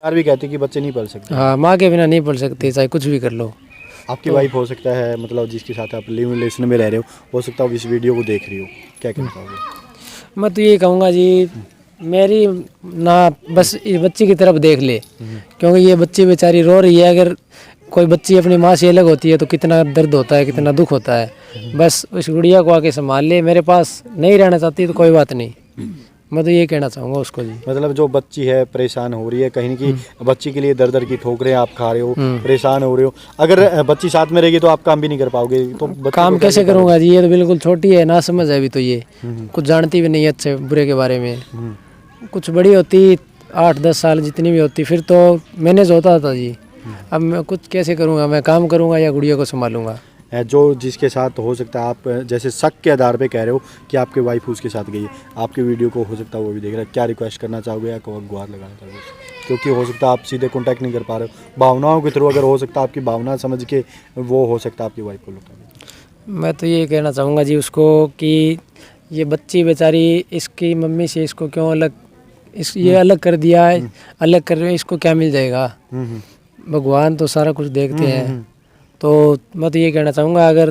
यार भी कहते हैं कि बच्चे नहीं पल सकते। हाँ, माँ के बिना नहीं पल सकते, चाहे कुछ भी कर लो। आपकी वाइफ हो सकता है मतलब जिसके साथ आप लिव इन रिलेशन में रह रहे हो सकता है इस वीडियो को देख रही हो, क्या कहना चाहोगे? मैं तो ये कहूँगा जी, मेरी ना बस इस बच्ची की तरफ देख ले, क्योंकि ये बच्ची बेचारी रो रही है। अगर कोई बच्ची अपनी माँ से अलग होती है तो कितना दर्द होता है, कितना दुख होता है। बस उस गुड़िया को आके संभाल ले। मेरे पास नहीं रहना चाहती तो कोई बात नहीं, मैं तो ये कहना चाहूँगा उसको जी। मतलब जो बच्ची है परेशान हो रही है, कहीं ना कहीं बच्ची के लिए दर दर की ठोकरें आप खा रहे हो, परेशान हो रहे हो। अगर बच्ची साथ में रहेगी तो आप काम भी नहीं कर पाओगे, तो काम कैसे करूँगा जी? ये तो बिल्कुल छोटी है, ना समझ है अभी तो, ये कुछ जानती भी नहीं है अच्छे बुरे के बारे में। कुछ बड़ी होती 8-10 साल जितनी भी होती फिर तो मैनेज होता था जी। अब मैं कुछ कैसे करूँगा? मैं काम करूँगा या गुड़िया को संभालूंगा? जो जिसके साथ हो सकता है आप जैसे शक के आधार पे कह रहे हो कि आपकी वाइफ उसके साथ गई है, आपके वीडियो को हो सकता है वो भी देख रहा है, क्या रिक्वेस्ट करना चाहोगे या गुहार लगाना चाहोगे? क्योंकि हो सकता है आप सीधे कांटेक्ट नहीं कर पा रहे हो, भावनाओं के थ्रू अगर हो सकता है आपकी भावना समझ के वो हो सकता है आपकी वाइफ को लुटा। मैं तो ये कहना चाहूँगा जी उसको कि ये बच्ची बेचारी इसकी मम्मी से इसको क्यों ये अलग कर दिया है, अलग कर रहे, इसको क्या मिल जाएगा? भगवान तो सारा कुछ देखते हैं। तो मैं तो ये कहना चाहूँगा, अगर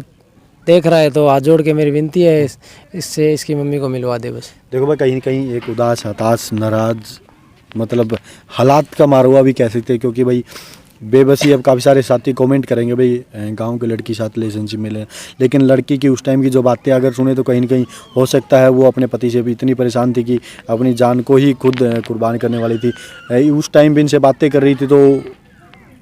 देख रहा है तो हाथ जोड़ के मेरी विनती है इससे इसकी मम्मी को मिलवा दे बस। देखो भाई, कहीं ना कहीं एक उदास, हताश, नाराज, मतलब हालात का मारा हुआ भी कह सकते हैं, क्योंकि भाई बेबसी। अब काफ़ी सारे साथी कमेंट करेंगे भाई गांव के लड़की साथ रिलेशनशिप में ले, लेकिन लड़की की उस टाइम की जो बातें अगर सुने तो कहीं ना कहीं हो सकता है वो अपने पति से भी इतनी परेशान थी कि अपनी जान को ही खुद कुर्बान करने वाली थी। उस टाइम भी इनसे बातें कर रही थी तो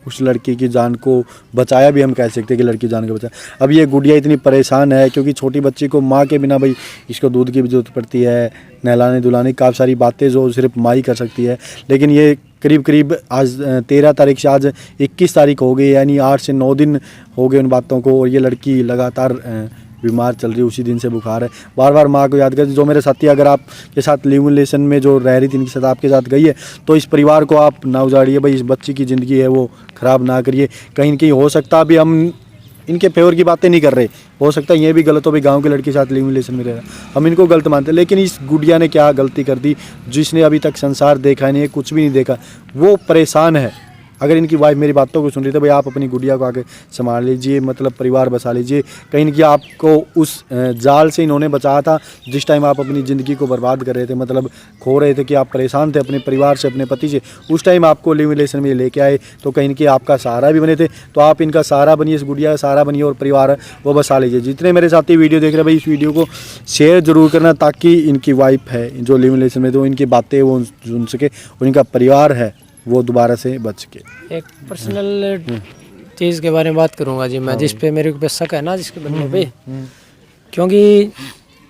उस लड़की की जान को बचाया भी, हम कह सकते हैं कि लड़की जान को बचाया। अब ये गुड़िया इतनी परेशान है क्योंकि छोटी बच्ची को माँ के बिना भाई इसको दूध की भी जरूरत पड़ती है, नहलाने धुलाने, काफ़ी सारी बातें जो सिर्फ माँ ही कर सकती है। लेकिन ये करीब आज 13 तारीख से आज 21 तारीख हो गई, यानी 8 से 9 दिन हो गए उन बातों को, और ये लड़की लगातार बीमार चल रही है, उसी दिन से बुखार है। बार बार माँ को याद करती। जो मेरे साथी अगर आपके साथ लिव इन रिलेशन में जो रह रही थी इनके साथ आपके साथ गई है तो इस परिवार को आप ना उजाड़िए भाई, इस बच्ची की ज़िंदगी है वो ख़राब ना करिए। कहीं ना कहीं हो सकता है अभी हम इनके फेवर की बातें नहीं कर रहे, हो सकता है ये भी गलत हो भाई, गांव के लड़के के साथ लिव इन रिलेशन में रह रहा, हम इनको गलत मानते हैं। लेकिन इस गुड़िया ने क्या गलती कर दी जिसने अभी तक संसार देखा नहीं है, कुछ भी नहीं देखा, वो परेशान है। अगर इनकी वाइफ मेरी बातों को सुन रही तो भाई आप अपनी गुड़िया को आगे संभाल लीजिए, मतलब परिवार बसा लीजिए। कहीं ना कहीं आपको उस जाल से इन्होंने बचाया था जिस टाइम आप अपनी ज़िंदगी को बर्बाद कर रहे थे, मतलब खो रहे थे कि आप परेशान थे अपने परिवार से, अपने पति से। उस टाइम आपको लिव इन रिलेशन में लेके आए तो कहीं ना कहीं आपका सहारा भी बने थे, तो आप इनका सहारा बनिए, इस गुड़िया का सहारा बनिए और परिवार वो बसा लीजिए। जितने मेरे साथी वीडियो देख रहे हैं भाई इस वीडियो को शेयर ज़रूर करना, ताकि इनकी वाइफ है जो लिव इन रिलेशन में, तो इनकी बातें वो सुन सके और इनका परिवार है वो दोबारा से बच के। एक पर्सनल चीज़ के बारे में बात करूंगा जी मैं, जिस पे मेरे को शक है ना जिसके बंदे पे, क्योंकि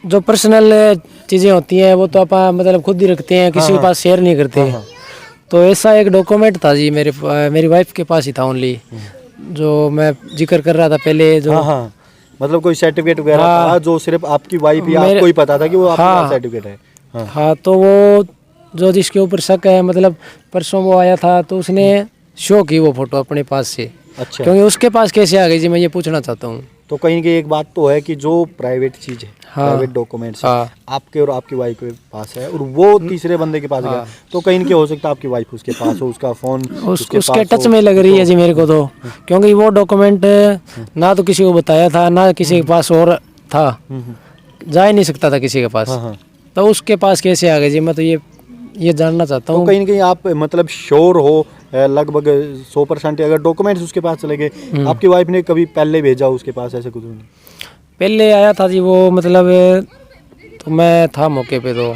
जो पर्सनल चीज़ें होती हैं वो तो आप मतलब खुद ही रखते हैं, किसी के पास शेयर नहीं करते। तो ऐसा एक डॉक्यूमेंट था जी मेरी वाइफ के पास ही था ओनली, जो मैं जिक्र कर रहा था पहले, जो मतलब कोई सर्टिफिकेट वगैरह था जो सिर्फ आपकी वाइफ या आपको ही पता था कि वो आपका सर्टिफिकेट है। हाँ, तो वो जो जिसके ऊपर शक है, मतलब परसों वो आया था तो उसने शो की वो फोटो अपने पास से। अच्छा, क्योंकि उसके पास कैसे आ गई जी, मैं ये पूछना चाहता हूँ। तो कहीं की एक बात तो है कि जो प्राइवेट चीज़ है, प्राइवेट डॉक्यूमेंट्स आपके और आपकी वाइफ के पास है और वो तीसरे बंदे के पास गया, तो कहीं ना हो सकता है आपकी वाइफ उसके पास हो, उसका फोन उसके टच में लग रही है जी मेरे को तो, क्योंकि वो डॉक्यूमेंट ना तो किसी को बताया था ना किसी के पास और था, जा ही नहीं सकता था किसी के पास, तो उसके पास कैसे आ गए जी, मैं तो ये जानना चाहता हूँ। तो कहीं ना कहीं आप मतलब श्योर हो लगभग 100% अगर डॉक्यूमेंट्स उसके पास चले गए, आपकी वाइफ ने कभी पहले भेजा उसके पास, ऐसे कुछ नहीं? पहले आया था जी वो, मतलब तो मैं था मौके पे, तो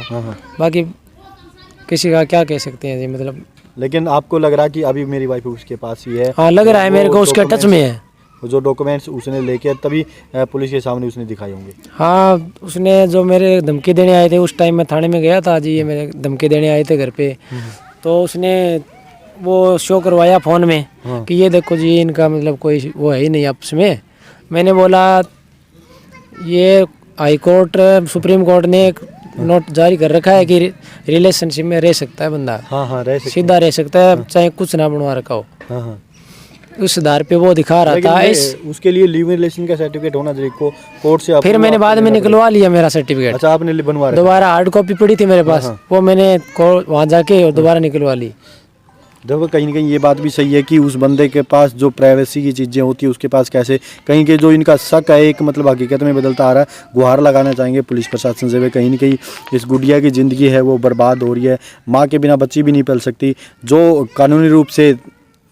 बाकी किसी का क्या कह सकते हैं जी, मतलब। लेकिन आपको लग रहा है कि अभी मेरी वाइफ उसके पास ही है? हाँ, लग रहा है मेरे को उसके टच में है। जो डॉक्यूमेंट्स उसने लेके तभी पुलिस के सामने उसने दिखाए होंगे। हाँ, उसने जो मेरे धमकी देने आए थे उस टाइम मैं थाने में गया था जी, ये मेरे धमकी देने आए थे घर पे, तो उसने वो शो करवाया फ़ोन में कि ये देखो जी इनका मतलब कोई वो है ही नहीं आपस में। मैंने बोला ये हाई कोर्ट सुप्रीम कोर्ट ने एक नोट जारी कर रखा है कि रिलेशनशिप में रह सकता है बंदा। हाँ, रह सकता, सीधा रह सकता है, चाहे कुछ ना बनवा रखा हो। उस आधार पे वो दिखा रहा था। उसके लिए लिव इन रिलेशन का सर्टिफिकेट होना चाहिए कोर्ट से। फिर मैंने बाद में निकलवा लिया मेरा सर्टिफिकेट। अच्छा, आपने बनवा रखा? दोबारा हार्ड कॉपी पड़ी थी मेरे पास, वो मैंने वहाँ जाके और दोबारा निकलवा ली। देखो कहीं ना कहीं ये बात भी सही है कि उस बंदे के पास जो प्राइवेसी की चीज़ें होती है उसके पास कैसे कहीं के जो इनका शक है एक मतलब हकीकत में बदलता आ रहा है। गुहार लगाना चाहेंगे पुलिस प्रशासन से भी, कहीं ना कहीं इस गुड़िया की ज़िंदगी है वो बर्बाद हो रही है। माँ के बिना बच्ची भी नहीं पल सकती। जो कानूनी रूप से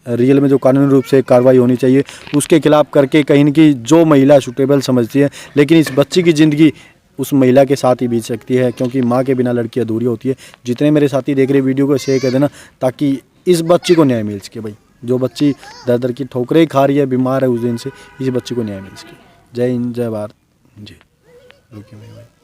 रियल में जो कानूनी रूप से कार्रवाई होनी चाहिए उसके खिलाफ करके कहीं ना कहीं जो महिला सुटेबल समझती है, लेकिन इस बच्ची की ज़िंदगी उस महिला के साथ ही बीत सकती है, क्योंकि माँ के बिना लड़की अधूरी होती है। जितने मेरे साथी देख रहे वीडियो को शेयर कर देना ताकि इस बच्ची को न्याय मिल सके। भाई जो बच्ची दर दर की ठोकरें खा रही है, बीमार है उस दिन से, इस बच्ची को न्याय मिल सके। जय हिंद, जय भारत। जी ओके भाई।